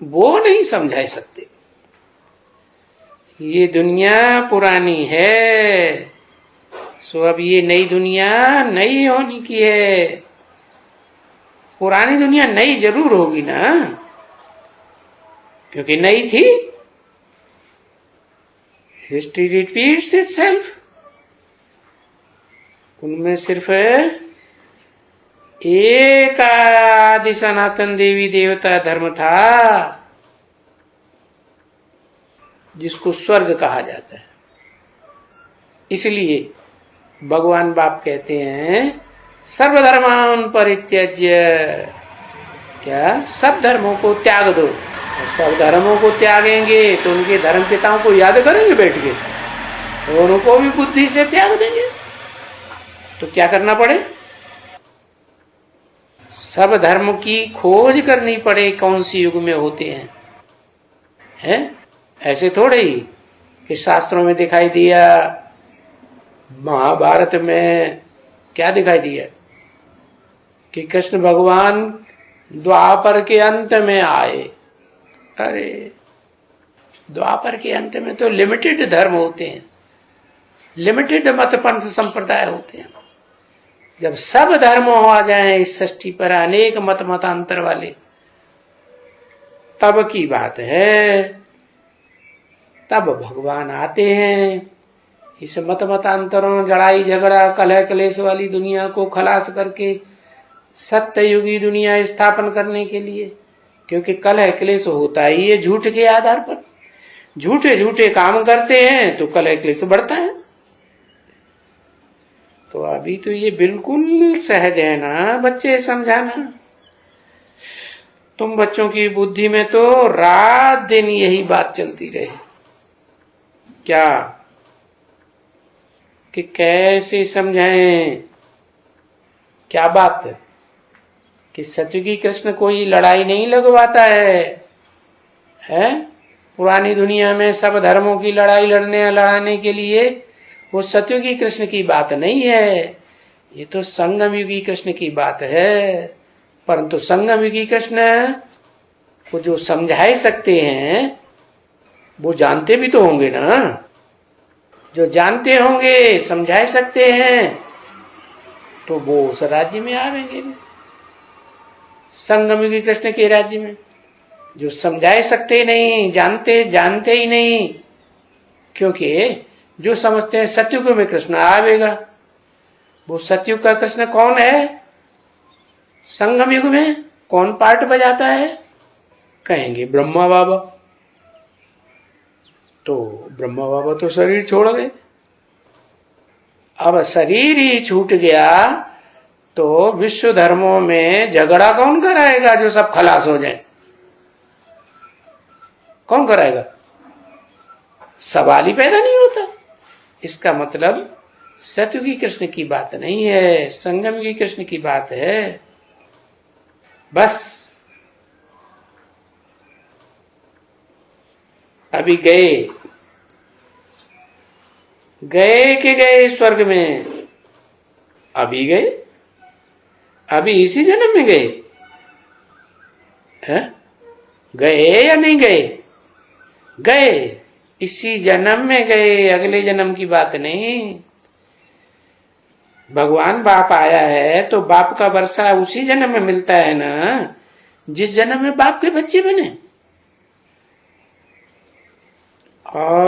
वो नहीं समझा सकते। ये दुनिया पुरानी है, सो अब ये नई दुनिया नई होने की है। पुरानी दुनिया नई जरूर होगी ना, क्योंकि नई थी। History repeats itself. उनमें सिर्फ एक आदि सनातन देवी देवता धर्म था, जिसको स्वर्ग कहा जाता है। इसलिए भगवान बाप कहते हैं सर्वधर्मान् परित्यज्य, क्या सब धर्मों को त्याग दो। और सब धर्मों को त्यागेंगे तो उनके धर्म पिताओं को याद करेंगे बैठ के, तो उनको भी बुद्धि से त्याग देंगे। तो क्या करना पड़े? सब धर्म की खोज करनी पड़े, कौन सी युग में होते हैं? ऐसे थोड़े ही कि शास्त्रों में दिखाई दिया, महाभारत में क्या दिखाई दिया कि कृष्ण भगवान द्वापर के अंत में आए। अरे द्वापर के अंत में तो लिमिटेड धर्म होते हैं, लिमिटेड मत पंथ संप्रदाय होते हैं। जब सब धर्म आ जाएं इस सृष्टि पर, अनेक मत मतांतर वाले, तब की बात है। तब भगवान आते हैं इस मत मतांतरों, लड़ाई झगड़ा कलह क्लेश वाली दुनिया को खलास करके सत्ययुगी दुनिया स्थापन करने के लिए। क्योंकि कलह क्लेश होता ही है झूठ के आधार पर। झूठे झूठे काम करते हैं तो कलह क्लेश बढ़ता है। तो अभी तो ये बिल्कुल सहज है ना बच्चे समझाना। तुम बच्चों की बुद्धि में तो रात दिन यही बात चलती रहे, क्या कि कैसे समझाएं। क्या बात है कि सत्युगी कृष्ण कोई लड़ाई नहीं लगवाता है? पुरानी दुनिया में सब धर्मों की लड़ाई लड़ाने के लिए वो सत्युगी कृष्ण की बात नहीं है, ये तो संगम युगी कृष्ण की बात है। परंतु संगम युगी कृष्ण को जो समझा सकते हैं वो जानते भी तो होंगे ना। जो जानते होंगे, समझा सकते हैं, तो वो उस राज्य में आवेंगे। संगम युगी कृष्ण के राज्य में जो समझा सकते नहीं, जानते ही नहीं, क्योंकि जो समझते हैं सतयुग में कृष्ण आवेगा। वो सतयुग का कृष्ण कौन है? संगम युग में कौन पार्ट बजाता है? कहेंगे ब्रह्मा बाबा। तो ब्रह्मा बाबा तो शरीर छोड़ गए। अब शरीर ही छूट गया तो विश्व धर्मों में झगड़ा कौन कराएगा जो सब खलास हो जाए? कौन कराएगा? सवाल ही पैदा नहीं होता। इसका मतलब सतयुगी कृष्ण की बात नहीं है, संगम युगी कृष्ण की बात है। बस अभी गए स्वर्ग में। अभी गए, अभी इसी जन्म में गए हैं? गए या नहीं गए? गए, इसी जन्म में गए, अगले जन्म की बात नहीं। भगवान बाप आया है तो बाप का वर्षा उसी जन्म में मिलता है ना जिस जन्म में बाप के बच्चे बने। और